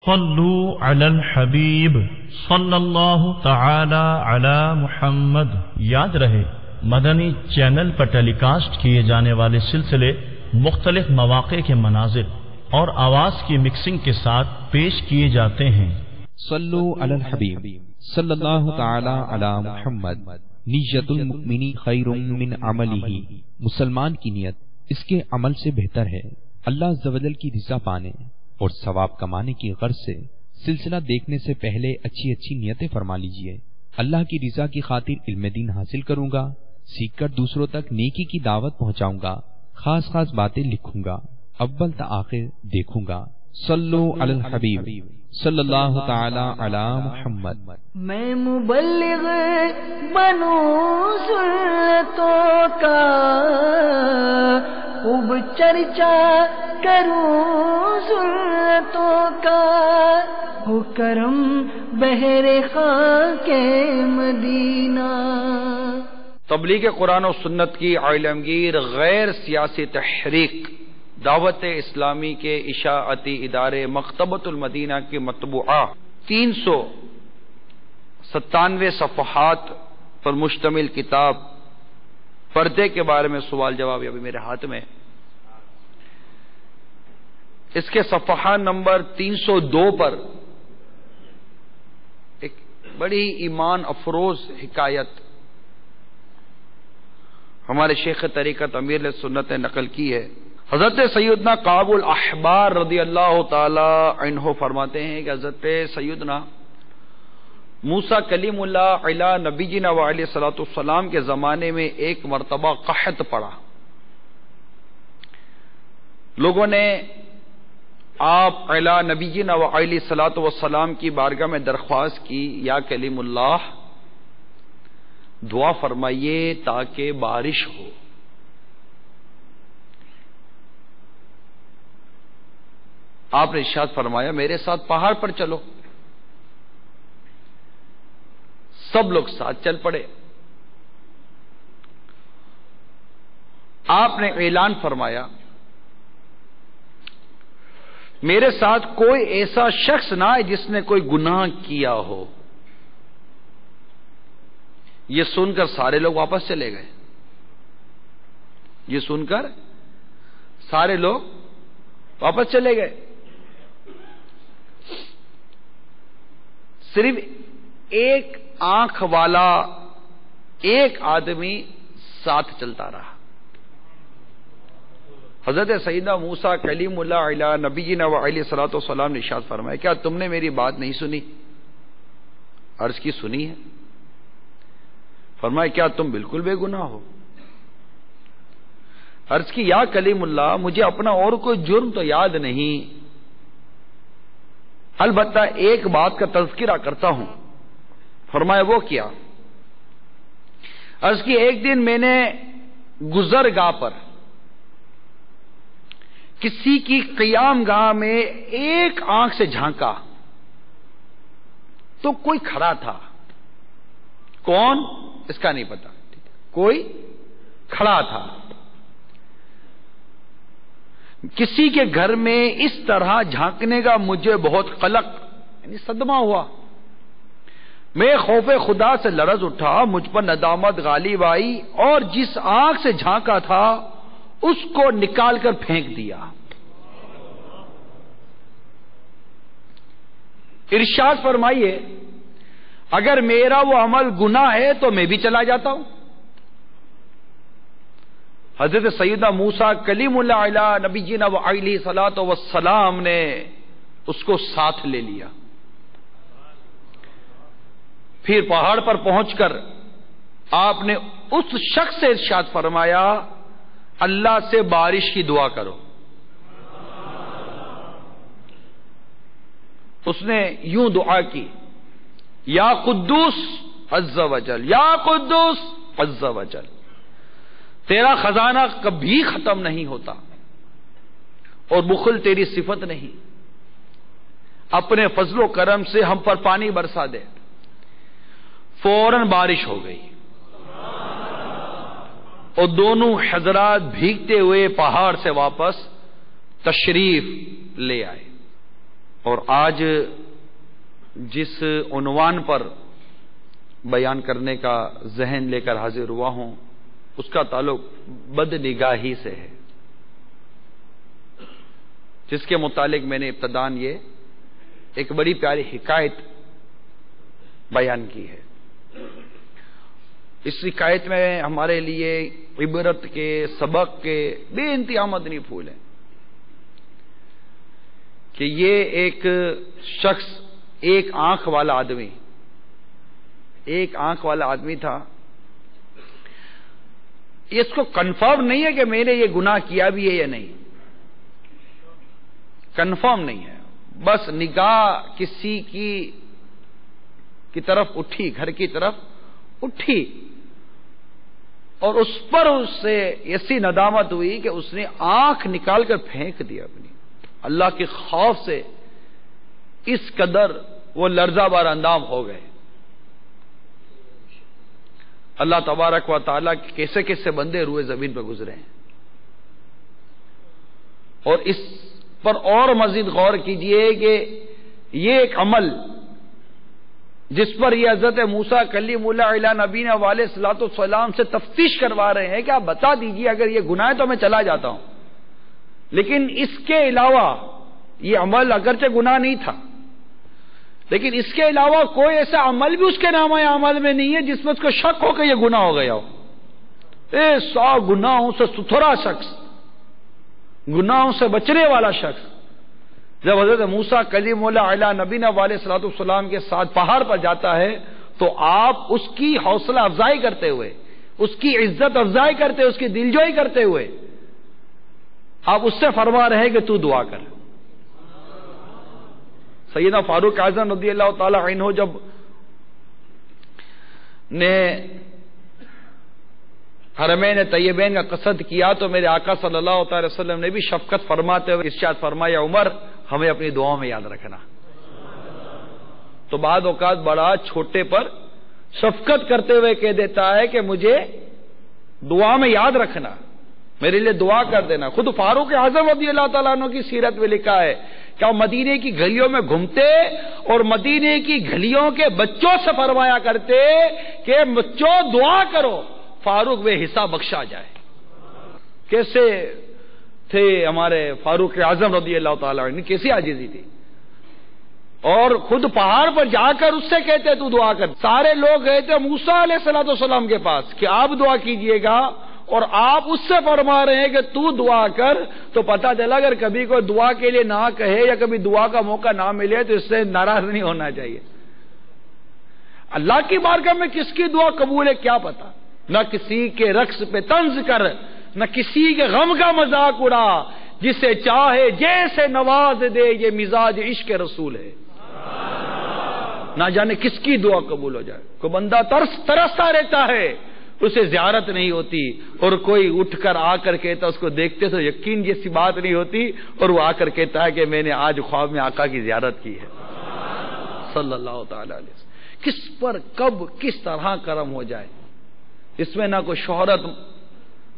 صلو علی الحبیب صلی اللہ تعالی علی محمد۔ یاد رہے مدنی چینل پر ٹیلی کاسٹ کیے جانے والے سلسلے مختلف مواقع کے مناظر اور آواز کی مکسنگ کے ساتھ پیش کیے جاتے ہیں۔ صلو علی الحبیب صلی اللہ تعالی علی محمد۔ نیت المؤمن خیر من عملہ، مسلمان کی نیت اس کے عمل سے بہتر ہے۔ اللہ عز و جل کی رضا پانے اور ثواب کمانے کی غرض سے سلسلہ دیکھنے سے پہلے اچھی اچھی نیتیں فرما لیجئے۔ اللہ کی رضا کی خاطر علم دین حاصل کروں گا، سیکھ کر دوسروں تک نیکی کی دعوت پہنچاؤں گا، خاص خاص باتیں لکھوں گا، اول تا آخر دیکھوں گا۔ صلو علی الحبیب صلی اللہ تعالی علی محمد۔ میں مبلغ بنوں سنتوں کا، خوب چرچا کروں سنتوں کا، ہو کرم بہر خاک مدینہ۔ تبلیغ قرآن و سنت کی عالمگیر غیر سیاسی تحریک دعوت اسلامی کے اشاعتی ادارے مکتبۃ المدینہ کی مطبوعہ 397 صفحات پر مشتمل کتاب پردے کے بارے میں سوال جواب ابھی میرے ہاتھ میں، اس کے صفحہ نمبر 302 پر ایک بڑی ایمان افروز حکایت ہمارے شیخ طریقت امیر سنت نے نقل کی ہے۔ حضرت سیدنا کعب الاحبار رضی اللہ تعالی عنہ فرماتے ہیں کہ حضرت سیدنا موسیٰ کلیم اللہ علی نبی جینا علیہ الصلوۃ والسلام کے زمانے میں ایک مرتبہ قحط پڑا۔ لوگوں نے آپ علی نبی جینا علیہ الصلوۃ والسلام کی بارگاہ میں درخواست کی، یا کلیم اللہ دعا فرمائیے تاکہ بارش ہو۔ آپ نے ارشاد فرمایا میرے ساتھ پہاڑ پر چلو۔ سب لوگ ساتھ چل پڑے۔ آپ نے اعلان فرمایا میرے ساتھ کوئی ایسا شخص نہ ہے جس نے کوئی گناہ کیا ہو۔ یہ سن کر سارے لوگ واپس چلے گئے۔ یہ سن کر سارے لوگ واپس چلے گئے، صرف ایک آنکھ والا ایک آدمی ساتھ چلتا رہا۔ حضرت سیدنا موسیٰ کلیم اللہ علی نبی جینا علیہ الصلوۃ والسلام نے ارشاد فرمایا کیا تم نے میری بات نہیں سنی؟ عرض کی سنی ہے۔ فرمایا کیا تم بالکل بے گناہ ہو؟ عرض کی یا کلیم اللہ مجھے اپنا اور کوئی جرم تو یاد نہیں، البتہ ایک بات کا تذکرہ کرتا ہوں۔ فرمایا وہ کیا؟ عرض کی ایک دن میں نے گزرگاہ پر کسی کی قیام گاہ میں ایک آنکھ سے جھانکا تو کوئی کھڑا تھا، کون اس کا نہیں پتا، کوئی کھڑا تھا۔ کسی کے گھر میں اس طرح جھانکنے کا مجھے بہت قلق یعنی صدمہ ہوا۔ میں خوف خدا سے لرز اٹھا، مجھ پر ندامت غالب آئی اور جس آنکھ سے جھانکا تھا اس کو نکال کر پھینک دیا۔ ارشاد فرمائیے اگر میرا وہ عمل گناہ ہے تو میں بھی چلا جاتا ہوں۔ حضرت سیدنا موسیٰ کلیم اللہ علی نبی جینا علیہ الصلوۃ والسلام نے اس کو ساتھ لے لیا۔ پھر پہاڑ پر پہنچ کر آپ نے اس شخص سے ارشاد فرمایا اللہ سے بارش کی دعا کرو۔ اس نے یوں دعا کی یا قدوس عز وجل، یا قدوس عز وجل، تیرا خزانہ کبھی ختم نہیں ہوتا اور بخل تیری صفت نہیں، اپنے فضل و کرم سے ہم پر پانی برسا دے۔ فوراً بارش ہو گئی اور دونوں حضرات بھیگتے ہوئے پہاڑ سے واپس تشریف لے آئے۔ اور آج جس عنوان پر بیان کرنے کا ذہن لے کر حاضر ہوا ہوں اس کا تعلق بد نگاہی سے ہے، جس کے متعلق میں نے ابتداً یہ ایک بڑی پیاری حکایت بیان کی ہے۔ اس حکایت میں ہمارے لیے عبرت کے، سبق کے بے انتہا مدنی پھول ہیں کہ یہ ایک شخص، ایک آنکھ والا آدمی تھا۔ اس کو کنفرم نہیں ہے کہ میں نے یہ گناہ کیا بھی ہے یا نہیں، کنفرم نہیں ہے، بس نگاہ کسی کی طرف اٹھی، گھر کی طرف اٹھی، اور اس پر اس سے ایسی ندامت ہوئی کہ اس نے آنکھ نکال کر پھینک دیا اپنی۔ اللہ کے خوف سے اس قدر وہ لرزہ بار اندام ہو گئے۔ اللہ تبارک و تعالیٰ کے کیسے کیسے بندے روئے زمین پر گزرے ہیں، اور اس پر اور مزید غور کیجئے کہ یہ ایک عمل جس پر یہ حضرت موسیٰ کلیم اللہ علیہ نبینا علیہ الصلوۃ والسلام سے تفتیش کروا رہے ہیں کہ آپ بتا دیجئے اگر یہ گناہ ہے تو میں چلا جاتا ہوں، لیکن اس کے علاوہ یہ عمل اگرچہ گناہ نہیں تھا، لیکن اس کے علاوہ کوئی ایسا عمل بھی اس کے نامہ اعمال میں نہیں ہے جس میں اس کو شک ہو کہ یہ گناہ ہو گیا ہو۔ ایسا گناہوں سے ستھرا شخص، گناہوں سے بچنے والا شخص جب حضرت موسیٰ کلیم اللہ علیہ نبینا علیہ الصلوۃ والسلام کے ساتھ پہاڑ پر جاتا ہے تو آپ اس کی حوصلہ افزائی کرتے ہوئے، اس کی عزت افزائی کرتے ہوئے، اس کی دلجوئی کرتے ہوئے آپ اس سے فرما رہے کہ تو دعا کر۔ سیدنا فاروق اعظم رضی اللہ تعالی عنہ جب نے حرمین طیبین کا قصد کیا تو میرے آقا صلی اللہ تعالی وسلم نے بھی شفقت فرماتے ہوئے ارشاد فرمایا، عمر ہمیں اپنی دعاؤں میں یاد رکھنا۔ تو بعض اوقات بڑا چھوٹے پر شفقت کرتے ہوئے کہہ دیتا ہے کہ مجھے دعا میں یاد رکھنا، میرے لیے دعا کر دینا۔ خود فاروق اعظم رضی اللہ تعالیٰ عنہ کی سیرت میں لکھا ہے کہ وہ مدینے کی گلیوں میں گھومتے اور مدینے کی گلیوں کے بچوں سے فرمایا کرتے کہ بچوں دعا کرو فاروق بے حساب بخشا جائے۔ کیسے تھے ہمارے فاروق اعظم رضی اللہ تعالیٰ عنہ، کیسی عاجزی تھی، اور خود پہاڑ پر جا کر اس سے کہتے تو دعا کر۔ سارے لوگ گئے تھے موسیٰ علیہ السلام کے پاس کہ آپ دعا کیجئے گا، اور آپ اس سے فرما رہے ہیں کہ تو دعا کر، تو پتہ چلا اگر کبھی کوئی دعا کے لیے نہ کہے یا کبھی دعا کا موقع نہ ملے تو اس سے ناراض نہیں ہونا چاہیے۔ اللہ کی بارگاہ میں کس کی دعا قبول ہے کیا پتا، نہ کسی کے رقص پہ طنز کر، نہ کسی کے غم کا مذاق اڑا، جسے چاہے جیسے نواز دے، یہ مزاج عشق رسول ہے۔ نہ جانے کس کی دعا قبول ہو جائے۔ کوئی بندہ ترستا رہتا ہے، اسے زیارت نہیں ہوتی، اور کوئی اٹھ کر آ کر کہتا، اس کو دیکھتے تو یقین جیسی بات نہیں ہوتی، اور وہ آ کر کہتا ہے کہ میں نے آج خواب میں آقا کی زیارت کی ہے صلی اللہ تعالی علیہ وسلم۔ کس پر کب کس طرح کرم ہو جائے، اس میں نہ کوئی شہرت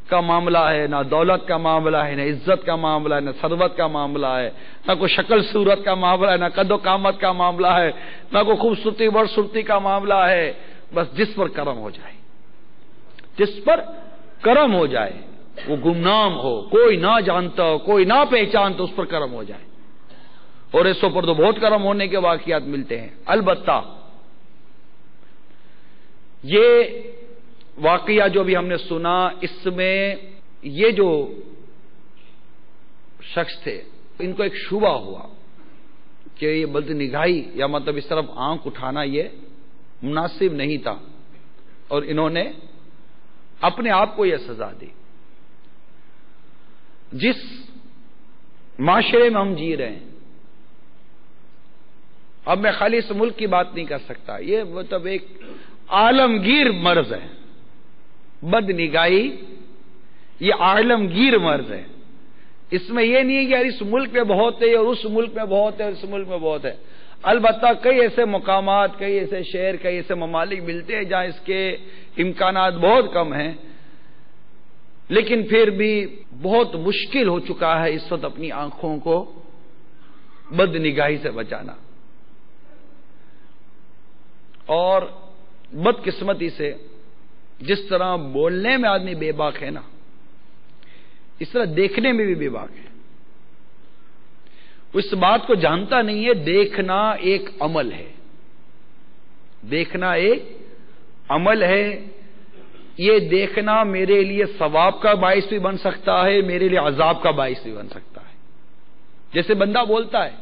کا معاملہ ہے، نہ دولت کا معاملہ ہے، نہ عزت کا معاملہ ہے، نہ ثروت کا معاملہ ہے، نہ کوئی شکل صورت کا معاملہ ہے، نہ قد و قامت کا معاملہ ہے، نہ کوئی خوبصورتی بدصورتی کا معاملہ ہے، بس جس پر کرم ہو جائے، جس پر کرم ہو جائے، وہ گمنام ہو، کوئی نہ جانتا ہو، کوئی نہ پہچانتا، اس پر کرم ہو جائے۔ اور ایسوں پر تو بہت کرم ہونے کے واقعات ملتے ہیں۔ البتہ یہ واقعہ جو بھی ہم نے سنا، اس میں یہ جو شخص تھے ان کو ایک شبہ ہوا کہ یہ بد نگاہی یا مطلب اس طرف آنکھ اٹھانا یہ مناسب نہیں تھا، اور انہوں نے اپنے آپ کو یہ سزا دی۔ جس معاشرے میں ہم جی رہے ہیں، اب میں خالی اس ملک کی بات نہیں کر سکتا، یہ مطلب ایک عالمگیر مرض ہے، بد نگاہی یہ عالمگیر مرض ہے۔ اس میں یہ نہیں ہے کہ یار اس ملک میں بہت ہے اور اس ملک میں بہت ہے اور اس ملک میں بہت ہے۔ البتہ کئی ایسے مقامات، کئی ایسے شہر، کئی ایسے ممالک ملتے ہیں جہاں اس کے امکانات بہت کم ہیں، لیکن پھر بھی بہت مشکل ہو چکا ہے اس وقت اپنی آنکھوں کو بد نگاہی سے بچانا. اور بدقسمتی سے جس طرح بولنے میں آدمی بے باک ہے نا، اس طرح دیکھنے میں بھی بے باک ہے. وہ اس بات کو جانتا نہیں ہے دیکھنا ایک عمل ہے، دیکھنا ایک عمل ہے. یہ دیکھنا میرے لیے ثواب کا باعث بھی بن سکتا ہے، میرے لیے عذاب کا باعث بھی بن سکتا ہے. جیسے بندہ بولتا ہے،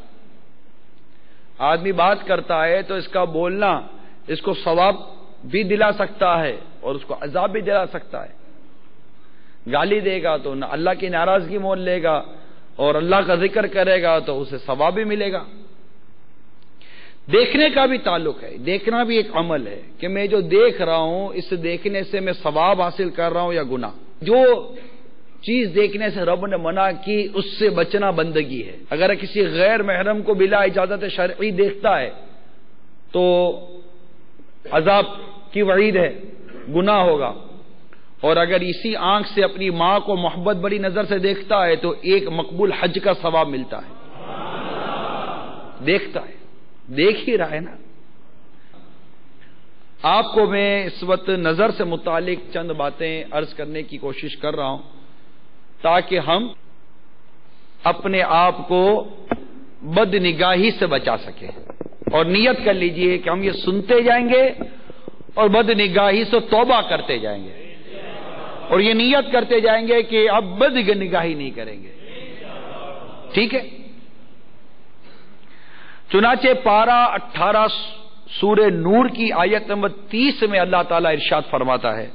آدمی بات کرتا ہے تو اس کا بولنا اس کو ثواب بھی دلا سکتا ہے اور اس کو عذاب بھی دلا سکتا ہے. گالی دے گا تو اللہ کی ناراضگی مول لے گا، اور اللہ کا ذکر کرے گا تو اسے ثواب بھی ملے گا. دیکھنے کا بھی تعلق ہے، دیکھنا بھی ایک عمل ہے کہ میں جو دیکھ رہا ہوں اس دیکھنے سے میں ثواب حاصل کر رہا ہوں یا گناہ. جو چیز دیکھنے سے رب نے منع کی اس سے بچنا بندگی ہے. اگر کسی غیر محرم کو بلا اجازت شرعی دیکھتا ہے تو عذاب کی وعید ہے، گناہ ہوگا. اور اگر اسی آنکھ سے اپنی ماں کو محبت بڑی نظر سے دیکھتا ہے تو ایک مقبول حج کا ثواب ملتا ہے. دیکھتا ہے، دیکھ ہی رہا ہے نا. آپ کو میں اس وقت نظر سے متعلق چند باتیں عرض کرنے کی کوشش کر رہا ہوں تاکہ ہم اپنے آپ کو بد نگاہی سے بچا سکیں. اور نیت کر لیجئے کہ ہم یہ سنتے جائیں گے اور بد نگاہی سے توبہ کرتے جائیں گے، اور یہ نیت کرتے جائیں گے کہ اب بد نگاہی نہیں کریں گے. ٹھیک ہے؟ چنانچہ پارہ 18 سورہ نور کی آیت نمبر 30 میں اللہ تعالیٰ ارشاد فرماتا ہے،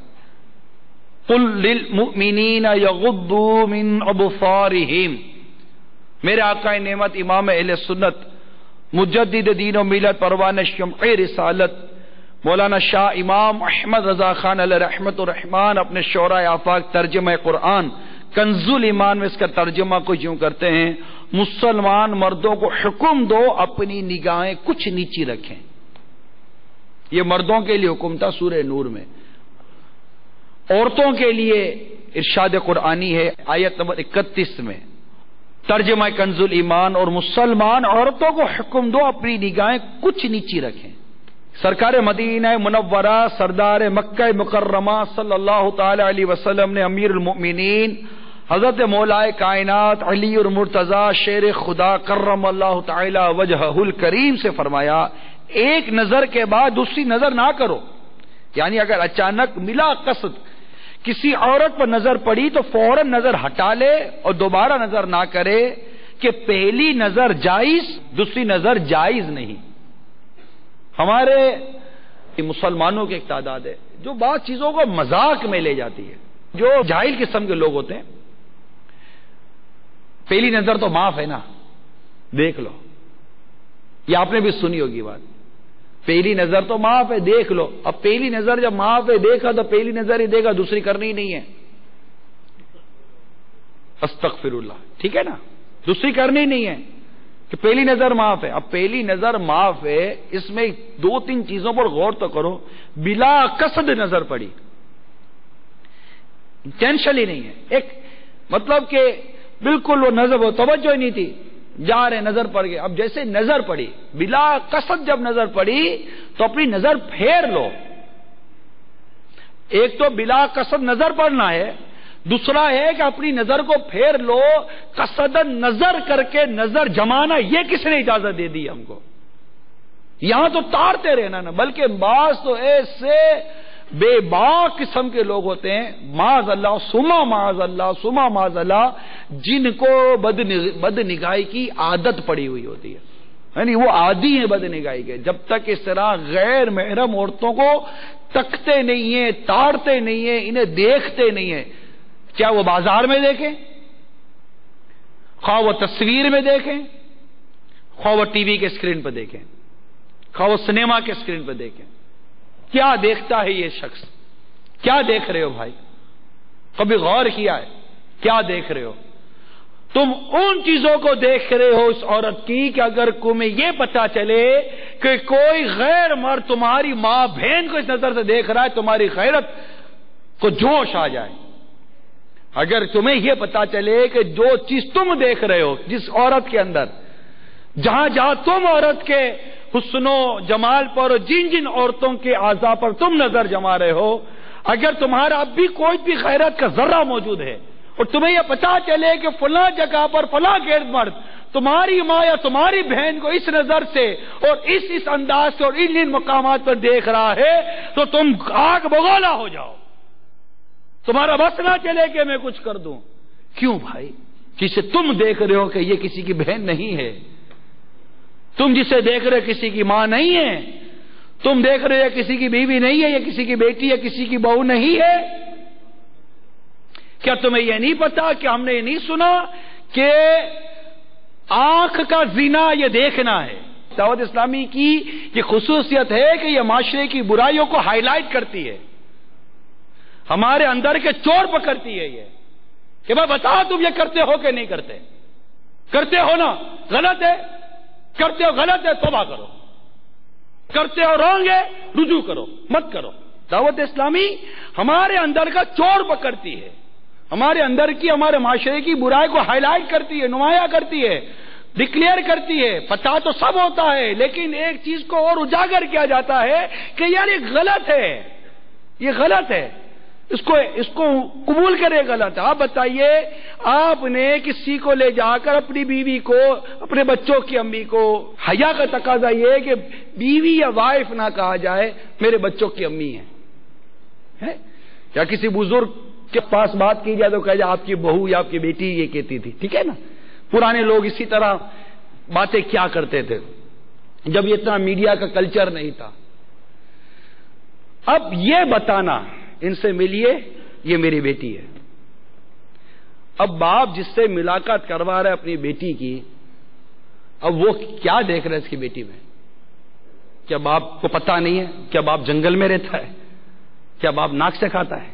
قُلْ لِلْمُؤْمِنِينَ يَغُضُّوا مِنْ أَبْصَارِهِمْ. میرے آقا نعمت امام اہل سنت مجدد دین و ملت پروان شمع رسالت مولانا شاہ امام احمد رضا خان علیہ رحمت الرحمان اپنے شعراء آفاق ترجمہ قرآن کنز الایمان میں اس کا ترجمہ کو یوں کرتے ہیں، مسلمان مردوں کو حکم دو اپنی نگاہیں کچھ نیچی رکھیں. یہ مردوں کے لیے حکم تھا سورہ نور میں. عورتوں کے لیے ارشاد قرآنی ہے آیت نمبر 31 میں ترجمہ کنز الایمان، اور مسلمان عورتوں کو حکم دو اپنی نگاہیں کچھ نیچی رکھیں. سرکار مدینہ منورہ سردار مکہ مکرمہ صلی اللہ تعالی علیہ وسلم نے امیر المؤمنین حضرت مولائے کائنات علی المرتضی شیر خدا کرم اللہ تعالی وجہہ الکریم سے فرمایا، ایک نظر کے بعد دوسری نظر نہ کرو. یعنی اگر اچانک ملا قصد کسی عورت پر نظر پڑی تو فوراً نظر ہٹا لے اور دوبارہ نظر نہ کرے، کہ پہلی نظر جائز دوسری نظر جائز نہیں. ہمارے مسلمانوں کی ایک تعداد ہے جو بعض چیزوں کو مذاق میں لے جاتی ہے. جو جاہل قسم کے لوگ ہوتے ہیں، پہلی نظر تو معاف ہے نا، دیکھ لو. یہ آپ نے بھی سنی ہوگی بات، پہلی نظر تو معاف ہے دیکھ لو. اب پہلی نظر جب معاف ہے دیکھا تو پہلی نظر ہی دیکھا، دوسری کرنی ہی نہیں ہے. استغفر اللہ. ٹھیک ہے نا، دوسری کرنی نہیں ہے کہ پہلی نظر معاف ہے. اب پہلی نظر معاف ہے، اس میں 2-3 چیزوں پر غور تو کرو. بلا قصد نظر پڑی، انٹینشنلی نہیں ہے. ایک مطلب کہ بالکل وہ نظر وہ توجہ ہی نہیں تھی، جا رہے نظر پڑ گئے. اب جیسے نظر پڑی بلا قصد جب نظر پڑی تو اپنی نظر پھیر لو. ایک تو بلا قصد نظر پڑنا ہے، دوسرا ہے کہ اپنی نظر کو پھیر لو. قصدن نظر کر کے نظر جمانا یہ کس نے اجازت دے دی ہم کو؟ یہاں تو تارتے رہنا نا، بلکہ بعض تو ایسے بے باک قسم کے لوگ ہوتے ہیں، معاذ اللہ سما معاذ اللہ سما معاذ اللہ، جن کو بد نگاہی کی عادت پڑی ہوئی ہوتی ہے. یعنی وہ عادی ہیں بد نگاہی کے. جب تک اس طرح غیر محرم عورتوں کو تکتے نہیں ہیں، تاڑتے نہیں ہیں، انہیں دیکھتے نہیں ہیں، کیا وہ بازار میں دیکھیں، خواہ وہ تصویر میں دیکھیں، خواہ وہ ٹی وی کے اسکرین پہ دیکھیں، خواہ وہ سنیما کے اسکرین پہ دیکھیں، کیا دیکھتا ہے یہ شخص؟ کیا دیکھ رہے ہو بھائی؟ کبھی غور کیا ہے کیا دیکھ رہے ہو؟ تم ان چیزوں کو دیکھ رہے ہو اس عورت کی کہ اگر تمہیں یہ پتا چلے کہ کوئی غیر مرد تمہاری ماں بہن کو اس نظر سے دیکھ رہا ہے، تمہاری غیرت کو جوش آ جائے. اگر تمہیں یہ پتا چلے کہ جو چیز تم دیکھ رہے ہو جس عورت کے اندر جہاں جہاں تم عورت کے حسن و جمال پر اور جن جن عورتوں کے اعضاء پر تم نظر جما رہے ہو، اگر تمہارا اب بھی کوئی بھی غیرت کا ذرہ موجود ہے اور تمہیں یہ پتا چلے کہ فلاں جگہ پر فلاں گرد مرد تمہاری ماں یا تمہاری بہن کو اس نظر سے اور اس انداز سے اور ان مقامات پر دیکھ رہا ہے، تو تم آگ بگولا ہو جاؤ، تمہارا بس نہ چلے کہ میں کچھ کر دوں۔ کیوں بھائی؟ جسے تم دیکھ رہے ہو کہ یہ کسی کی بہن نہیں ہے، تم جسے دیکھ رہے ہو کسی کی ماں نہیں ہے، تم دیکھ رہے ہو کسی کی بیوی نہیں ہے، یا کسی کی بیٹی یا کسی کی بہو نہیں ہے، کیا تمہیں یہ نہیں پتا کہ ہم نے یہ نہیں سنا کہ آنکھ کا زنا یہ دیکھنا ہے؟ دعوت اسلامی کی یہ خصوصیت ہے کہ یہ معاشرے کی برائیوں کو ہائی لائٹ کرتی ہے، ہمارے اندر کے چور پکڑتی ہے یہ کہ بھائی بتاؤ تم یہ کرتے ہو کہ نہیں کرتے؟ کرتے ہو نا، غلط ہے، کرتے ہو غلط ہے، توبہ کرو، کرتے ہو رونگ ہے، رجوع کرو، مت کرو۔ دعوت اسلامی ہمارے اندر کا چور پکڑتی ہے، ہمارے اندر کی ہمارے معاشرے کی برائی کو ہائی لائٹ کرتی ہے، نمایاں کرتی ہے، ڈکلیئر کرتی ہے۔ پتا تو سب ہوتا ہے لیکن ایک چیز کو اور اجاگر کیا جاتا ہے کہ یار یہ غلط ہے، یہ غلط ہے، اس کو قبول کرے غلط ہے۔ آپ بتائیے، آپ نے کسی کو لے جا کر اپنی بیوی کو، اپنے بچوں کی امی کو، حیا کا تقاضا یہ ہے کہ بیوی یا وائف نہ کہا جائے، میرے بچوں کی امی ہے، یا کسی بزرگ کے پاس بات کی جائے تو کہا جائے آپ کی بہو یا آپ کی بیٹی یہ کہتی تھی، ٹھیک ہے نا؟ پرانے لوگ اسی طرح باتیں کیا کرتے تھے جب یہ اتنا میڈیا کا کلچر نہیں تھا۔ اب یہ بتانا ان سے ملیے، یہ میری بیٹی ہے۔ اب باپ جس سے ملاقات کروا رہا ہے اپنی بیٹی کی، اب وہ کیا دیکھ رہا ہے اس کی بیٹی میں؟ کیا باپ کو پتا نہیں ہے؟ کیا باپ جنگل میں رہتا ہے؟ کیا باپ ناک سے کھاتا ہے؟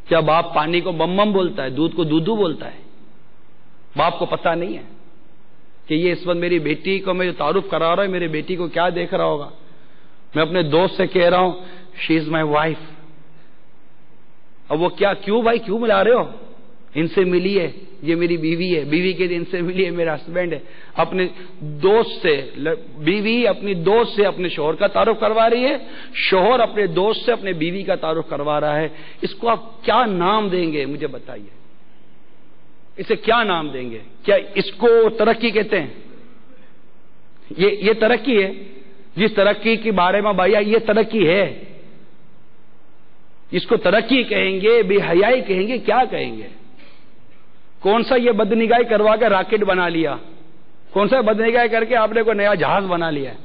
کیا باپ پانی کو بم بم بولتا ہے، دودھ کو دودھو بولتا ہے؟ باپ کو پتا نہیں ہے کہ یہ اس وقت میری بیٹی کو میں جو تعارف کرا رہا ہوں، میری بیٹی کو کیا دیکھ رہا ہوگا؟ میں اپنے دوست سے کہہ رہا ہوں شی از مائی وائف۔ اب وہ کیوں بھائی کیوں ملا رہے ہو؟ ان سے ملیے، یہ میری بیوی ہے، بیوی کے ان سے ملیے، میرا ہسبینڈ ہے۔ اپنے دوست سے بیوی اپنی دوست سے اپنے شوہر کا تعارف کروا رہی ہے، شوہر اپنے دوست سے اپنے بیوی کا تعارف کروا رہا ہے۔ اس کو آپ کیا نام دیں گے مجھے بتائیے؟ اسے کیا نام دیں گے؟ کیا اس کو ترقی کہتے ہیں؟ یہ ترقی ہے؟ جس ترقی کے بارے میں بھائی یہ ترقی ہے، اس کو ترقی کہیں گے، بے حیائی کہیں گے، کیا کہیں گے؟ کون سا یہ بدنگاہی کروا کے راکٹ بنا لیا؟ کون سا بدنگاہی کر کے آپ نے کوئی نیا جہاز بنا لیا ہے؟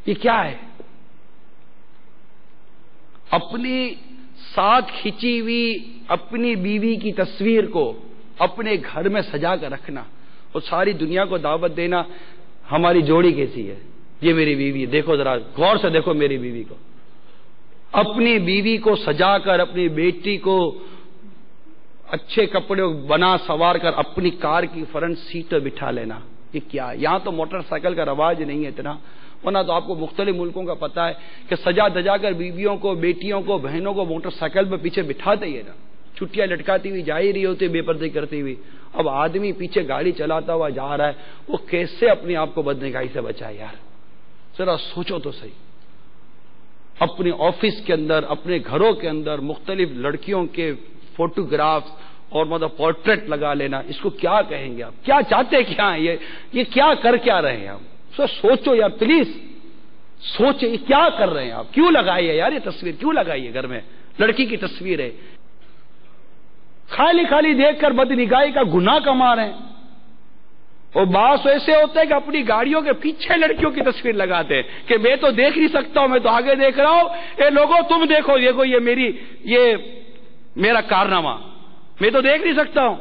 یہ کیا ہے؟ اپنی ساتھ کھینچی ہوئی اپنی بیوی کی تصویر کو اپنے گھر میں سجا کر رکھنا اور ساری دنیا کو دعوت دینا، ہماری جوڑی کیسی ہے؟ یہ میری بیوی ہے، دیکھو ذرا غور سے دیکھو میری بیوی کو۔ اپنی بیوی کو سجا کر، اپنی بیٹی کو اچھے کپڑے بنا سوار کر اپنی کار کی فرنٹ سیٹ پر بٹھا لینا، یہ کیا ہے؟ یہاں تو موٹر سائیکل کا رواج نہیں ہے اتنا، ورنہ تو آپ کو مختلف ملکوں کا پتا ہے کہ سجا دجا کر بیویوں کو، بیٹیوں کو، بہنوں کو موٹر سائیکل پر پیچھے بٹھاتے ہی ہے نا، چھٹیاں لٹکاتی ہوئی جا ہی رہی ہوتی، بے پردگی کرتی ہوئی۔ اب آدمی پیچھے گاڑی چلاتا ہوا جا رہا ہے، وہ کیسے اپنے آپ کو بدنگاہی سے بچائے؟ یار ذرا سوچو تو صحیح۔ اپنے آفس کے اندر، اپنے گھروں کے اندر مختلف لڑکیوں کے فوٹوگرافز اور مطلب پورٹریٹ لگا لینا، اس کو کیا کہیں گے آپ؟ کیا چاہتے کیا ہیں؟ یہ کیا کر کیا رہے ہیں آپ؟ سوچو یار پلیز، سوچے یہ کیا کر رہے ہیں آپ؟ کیوں لگائی ہے یار یہ تصویر؟ کیوں لگائی ہے گھر میں؟ لڑکی کی تصویر ہے، خالی خالی دیکھ کر بدنگاہی کا گناہ کما رہے ہیں۔ اور بعض ایسے ہوتے ہیں کہ اپنی گاڑیوں کے پیچھے لڑکیوں کی تصویر لگاتے ہیں کہ میں تو دیکھ نہیں سکتا ہوں، میں تو آگے دیکھ رہا ہوں، اے لوگوں تم دیکھو، دیکھو یہ میرا کارنامہ، میں تو دیکھ نہیں سکتا ہوں۔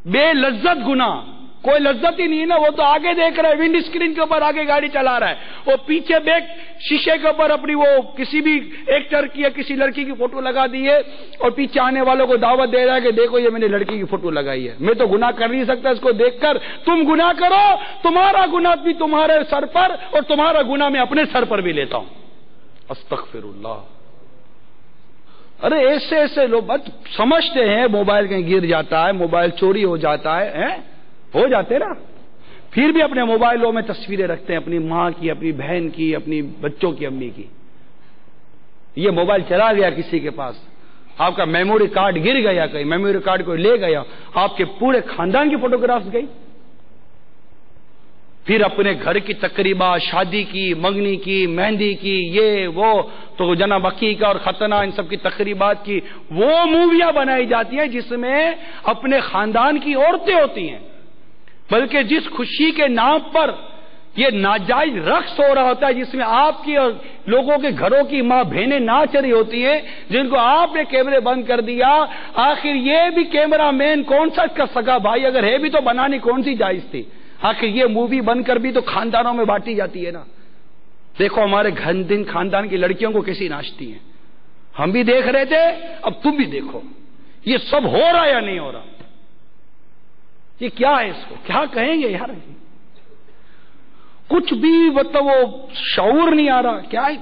بے لذت گناہ، کوئی لذت ہی نہیں ہے نا، وہ تو آگے دیکھ رہا ہے، ونڈ اسکرین کے اوپر آگے گاڑی چلا رہا ہے، وہ پیچھے بیک شیشے کے اوپر اپنی وہ کسی بھی ایکٹر کی یا کسی لڑکی کی فوٹو لگا دی ہے اور پیچھے آنے والوں کو دعوت دے رہا ہے کہ دیکھو یہ میں نے لڑکی کی فوٹو لگائی ہے، میں تو گناہ کر نہیں سکتا اس کو دیکھ کر، تم گناہ کرو، تمہارا گناہ بھی تمہارے سر پر اور تمہارا گناہ میں اپنے سر پر بھی لیتا ہوں۔ استغفر اللہ۔ ارے ایسے ایسے لوگ سمجھتے ہیں موبائل کہیں گر جاتا ہے، موبائل چوری ہو جاتا ہے، ہو جاتے نا، پھر بھی اپنے موبائلوں میں تصویریں رکھتے ہیں اپنی ماں کی، اپنی بہن کی، اپنی بچوں کی، امی کی. یہ موبائل چلا گیا کسی کے پاس، آپ کا میموری کارڈ گر گیا، کہیں میموری کارڈ کوئی لے گیا، آپ کے پورے خاندان کی فوٹوگرافز گئی. پھر اپنے گھر کی تقریبات، شادی کی، منگنی کی، مہندی کی، یہ وہ تو جناب عقیقہ اور ختنہ، ان سب کی تقریبات کی وہ موویاں بنائی جاتی ہیں جس میں اپنے خاندان کی عورتیں ہوتی ہیں. بلکہ جس خوشی کے نام پر یہ ناجائز رقص ہو رہا ہوتا ہے، جس میں آپ کی اور لوگوں کے گھروں کی ماں بہنیں ناچ رہی ہوتی ہیں، جن کو آپ نے کیمرے بند کر دیا. آخر یہ بھی کیمرہ مین کون سا کر سکا بھائی؟ اگر ہے بھی تو بنانی کون سی جائز تھی؟ آخر یہ مووی بن کر بھی تو خاندانوں میں بانٹی جاتی ہے نا. دیکھو ہمارے خاندان کی لڑکیوں کو کیسی ناچتی ہیں، ہم بھی دیکھ رہے تھے، اب تم بھی دیکھو. یہ سب ہو رہا یا نہیں ہو رہا؟ یہ کیا ہے؟ اس کو کیا کہیں گے یار؟ کچھ بھی مطلب وہ شعور نہیں آ رہا. کیا ہے؟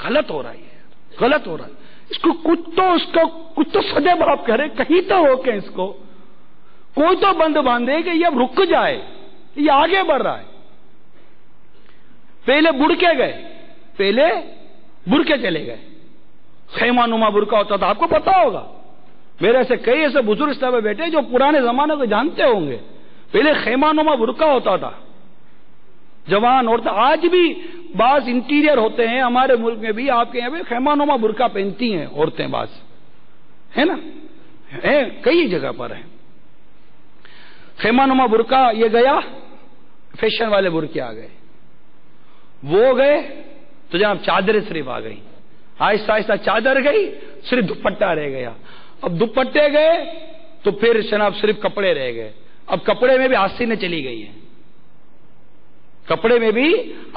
غلط ہو رہا ہے، غلط ہو رہا ہے. اس کو کچھ تو سجے باپ کرے، کہیں تو ہو کے اس کو کوئی تو بند باندھے کہ یہ اب رک جائے، یہ آگے بڑھ رہا ہے. پہلے برقعے گئے، پہلے برقعے چلے گئے، خیمہ نما برقع ہوتا تھا، آپ کو پتا ہوگا. میرے ایسے کئی ایسے بزرگ اس طرح بیٹھے جو پرانے زمانے کو جانتے ہوں گے. پہلے خیمہ نما برقع ہوتا تھا، جوان عورتیں. آج بھی بعض انٹیریئر ہوتے ہیں ہمارے ملک میں بھی، آپ کے یہاں بھی خیمہ نما برقع پہنتی ہیں عورتیں بعض، ہے نا، کئی جگہ پر ہیں. خیمہ نما برقع یہ گیا، فیشن والے برقعے آ گئے. وہ گئے تو جناب چادریں صرف آ گئی. آہستہ آہستہ چادر گئی، صرف دوپٹہ رہ گیا. اب دوپٹے گئے تو پھر جناب صرف کپڑے رہ گئے. اب کپڑے میں بھی آستینیں چلی گئی ہیں، کپڑے میں بھی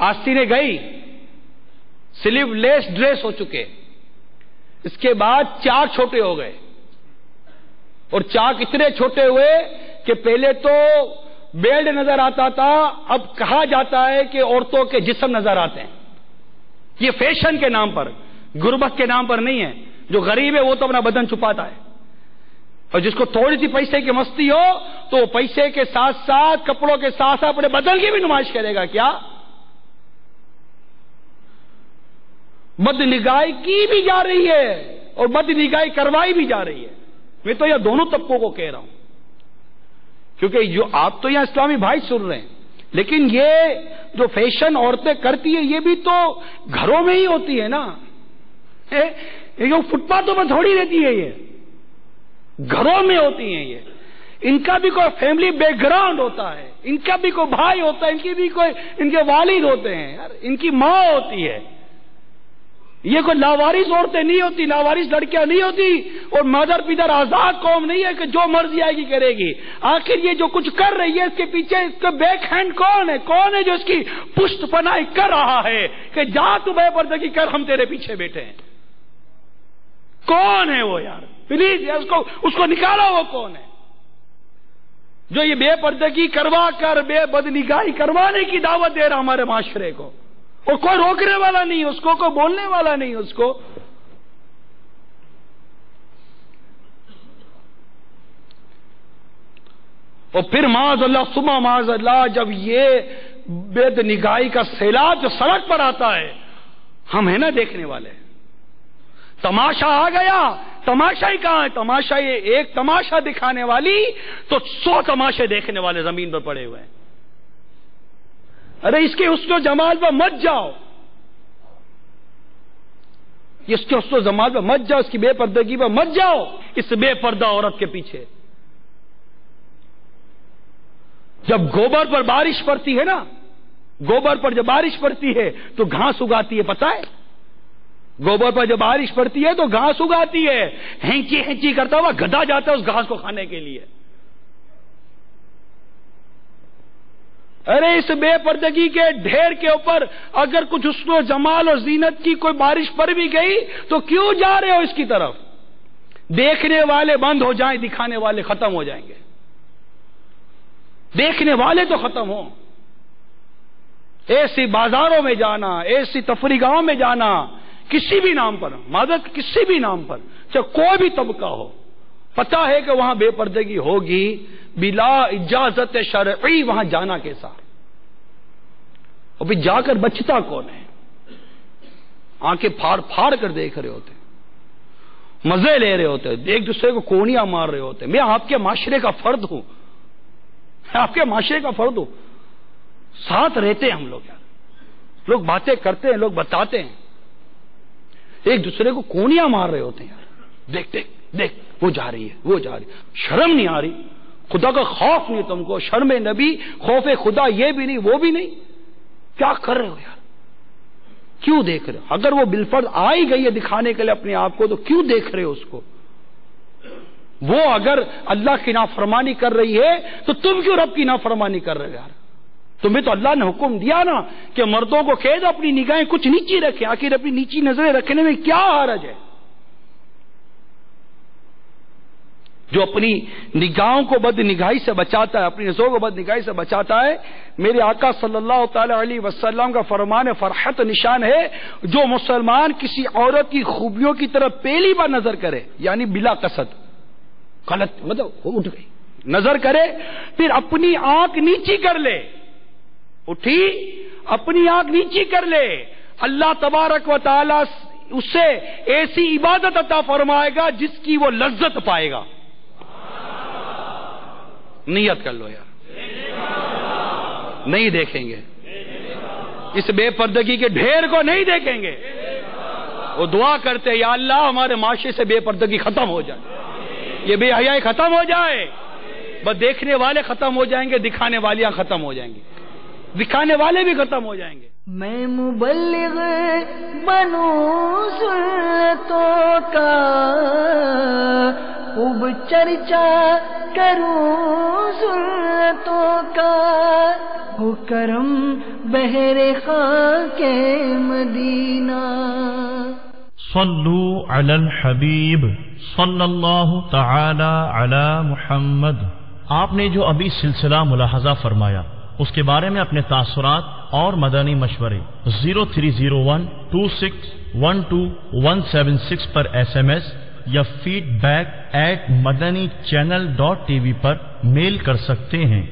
آستینیں گئی، سلیو لیس ڈریس ہو چکے. اس کے بعد چاک چھوٹے ہو گئے، اور چاک اتنے چھوٹے ہوئے کہ پہلے تو بیلٹ نظر آتا تھا، اب کہا جاتا ہے کہ عورتوں کے جسم نظر آتے ہیں. یہ فیشن کے نام پر، غربت کے نام پر نہیں ہے. جو غریب ہے وہ تو اپنا بدن چھپاتا ہے، اور جس کو تھوڑی سی پیسے کی مستی ہو تو وہ پیسے کے ساتھ ساتھ، کپڑوں کے ساتھ ساتھ اپنے بدن کی بھی نمائش کرے گا. کیا بد نگاہی کی بھی جا رہی ہے اور بد نگاہی کروائی بھی جا رہی ہے. میں تو یہ دونوں طبقوں کو کہہ رہا ہوں، کیونکہ جو آپ تو یہاں اسلامی بھائی سن رہے ہیں، لیکن یہ جو فیشن عورتیں کرتی ہیں یہ بھی تو گھروں میں ہی ہوتی ہے نا. یہ فٹ پاتھوں میں تھوڑی رہتی ہے، یہ گھروں میں ہوتی ہیں. یہ ان کا بھی کوئی فیملی بیک گراؤنڈ ہوتا ہے، ان کا بھی کوئی بھائی ہوتا ہے، ان کی بھی کوئی ان کے والد ہوتے ہیں یار، ان کی ماں ہوتی ہے. یہ کوئی لاوارث عورتیں نہیں ہوتی، لاوارث لڑکیاں نہیں ہوتی، اور مادر پیدر آزاد قوم نہیں ہے کہ جو مرضی آئے گی کرے گی. آخر یہ جو کچھ کر رہی ہے اس کے پیچھے اس کا بیک ہینڈ کون ہے؟ کون ہے جو اس کی پشت پناہی کر رہا ہے کہ جا تو بے پردگی کر، ہم تیرے پیچھے بیٹھے ہیں؟ کون ہے وہ یار؟ پلیز اس کو نکالو. وہ کون ہے جو یہ بے پردگی کروا کر بے بدنگاہی کروانے کی دعوت دے رہا ہمارے معاشرے کو؟ اور کوئی روکنے والا نہیں اس کو، کوئی بولنے والا نہیں اس کو. اور پھر معاذ اللہ ثم معاذ اللہ جب یہ بے نگاہی کا سیلاب جو سڑک پر آتا ہے، ہم ہیں نا دیکھنے والے. تماشا آ گیا، تماشا ہی کہاں ہے؟ تماشا یہ ایک تماشا دکھانے والی تو 100 تماشے دیکھنے والے زمین پر پڑے ہوئے ہیں. ارے اس کے حسن و جمال پر مت جاؤ، اس کے حسن و جمال پر مت جاؤ، اس کی بے پردگی پر مت جاؤ، اس بے پردہ عورت کے پیچھے. جب گوبر پر بارش پڑتی ہے نا، گوبر پر جب بارش پڑتی ہے تو گھاس اگاتی ہے، پتہ ہے؟ گوبر پر جب بارش پڑتی ہے تو گھاس اگاتی ہے. ہینچی ہینچی کرتا ہوا گدھا جاتا ہے اس گھاس کو کھانے کے لیے. ارے اس بے پردگی کے ڈھیر کے اوپر اگر کچھ حسن و جمال اور زینت کی کوئی بارش پڑ بھی گئی تو کیوں جا رہے ہو اس کی طرف؟ دیکھنے والے بند ہو جائیں، دکھانے والے ختم ہو جائیں گے. دیکھنے والے تو ختم ہوں. ایسی بازاروں میں جانا، ایسی تفریح گاہوں میں جانا کسی بھی نام پر مدد کسی بھی نام پر چاہے کوئی بھی طبقہ ہو، پتہ ہے کہ وہاں بے پردگی ہوگی، بلا اجازت شرعی وہاں جانا کیسا، اور پھر جا کر بچتا کون ہے؟ آنکھیں پھاڑ پھاڑ کر دیکھ رہے ہوتے، مزے لے رہے ہوتے، ایک دوسرے کو کونیاں مار رہے ہوتے. میں آپ کے معاشرے کا فرد ہوں، آپ کے معاشرے کا فرد ہوں، ساتھ رہتے ہیں ہم لوگ یار، لوگ باتیں کرتے ہیں، لوگ بتاتے ہیں، ایک دوسرے کو کونیاں مار رہے ہوتے ہیں یار، دیکھ دیکھ دیکھ وہ جا رہی ہے، وہ جا رہی ہے، شرم نہیں آ رہی؟ خدا کا خوف نہیں تم کو؟ شرم نبی، خوف خدا یہ بھی نہیں وہ بھی نہیں؟ کیا کر رہے ہو یار؟ کیوں دیکھ رہے ہو؟ اگر وہ بالفرض آ ہی گئی ہے دکھانے کے لیے اپنے آپ کو، تو کیوں دیکھ رہے ہو اس کو؟ وہ اگر اللہ کی نافرمانی کر رہی ہے تو تم کیوں رب کی نافرمانی کر رہے ہو یار؟ تمہیں تو اللہ نے حکم دیا نا کہ مردوں کو کہہ دو اپنی نگاہیں کچھ نیچی رکھیں، آخر اپنی نیچی نظریں رکھنے میں کیا حرج ہے؟ جو اپنی نگاہوں کو بد نگاہی سے بچاتا ہے، اپنی نظروں کو بد نگاہی سے بچاتا ہے، میرے آقا صلی اللہ تعالی علیہ وسلم کا فرمان فرحت نشان ہے، جو مسلمان کسی عورت کی خوبیوں کی طرف پہلی بار نظر کرے، یعنی بلا قصد، غلط مطلب وہ اٹھ گئی نظر کرے، پھر اپنی آنکھ نیچی کر لے، اٹھی اپنی آنکھ نیچی کر لے، اللہ تبارک و تعالی اسے ایسی عبادت عطا فرمائے گا جس کی وہ لذت پائے گا. نیت کر لو یار، نہیں دیکھیں گے اس بے پردگی کے ڈھیر کو، نہیں دیکھیں گے. وہ دعا کرتے یا اللہ ہمارے معاشرے سے بے پردگی ختم ہو جائے، یہ بے حیائی ختم ہو جائے، بس دیکھنے والے ختم ہو جائیں گے، دکھانے والیاں ختم ہو جائیں گی، دکھانے والے بھی ختم ہو جائیں گے. میں مبلغ بنوں سنتوں کا، خوب چرچا کروں سنتوں کا، ہو کرم بہر خاک مدینہ. صلو علی الحبیب صلی اللہ تعالی علی محمد. آپ نے جو ابھی سلسلہ ملاحظہ فرمایا اس کے بارے میں اپنے تاثرات اور مدنی مشورے 030126127176 پر SMS یا feedback@madanichannel.tv پر میل کر سکتے ہیں.